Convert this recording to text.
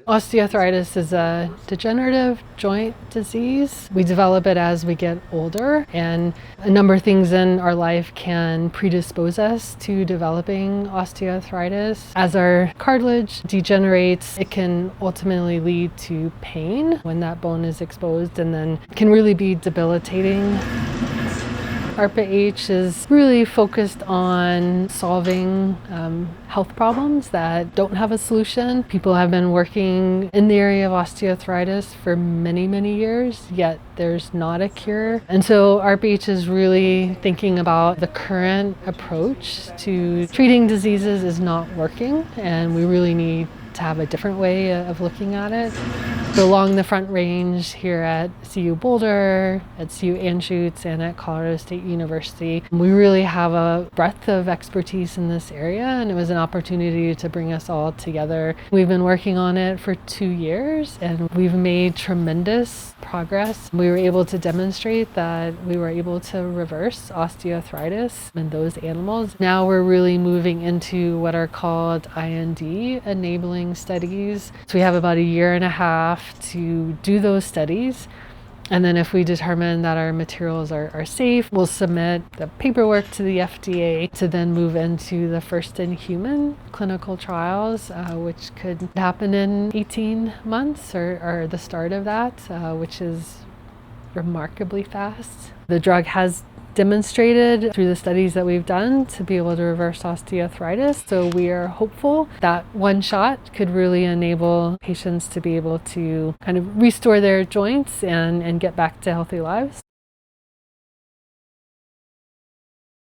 Osteoarthritis is a degenerative joint disease. We develop it as we get older, and a number of things in our life can predispose us to developing osteoarthritis. As our cartilage degenerates, it can ultimately lead to pain when that bone is exposed, and then can really be debilitating. ARPA-H is really focused on solving health problems that don't have a solution. People have been working in the area of osteoarthritis for many, many years, yet there's not a cure. And so ARPA-H is really thinking about the current approach to treating diseases is not working, and we really need to have a different way of looking at it. So along the Front Range here at CU Boulder, at CU Anschutz, and at Colorado State University, we really have a breadth of expertise in this area, and it was an opportunity to bring us all together. We've been working on it for 2 years, and we've made tremendous progress. We were able to demonstrate that we were able to reverse osteoarthritis in those animals. Now we're really moving into what are called IND-enabling studies. So we have about 1.5 years to do those studies. And then if we determine that our materials are safe, we'll submit the paperwork to the FDA to then move into the first-in-human clinical trials, which could happen in 18 months or the start of that, which is remarkably fast. The drug has demonstrated through the studies that we've done to be able to reverse osteoarthritis. So we are hopeful that one shot could really enable patients to be able to kind of restore their joints and get back to healthy lives.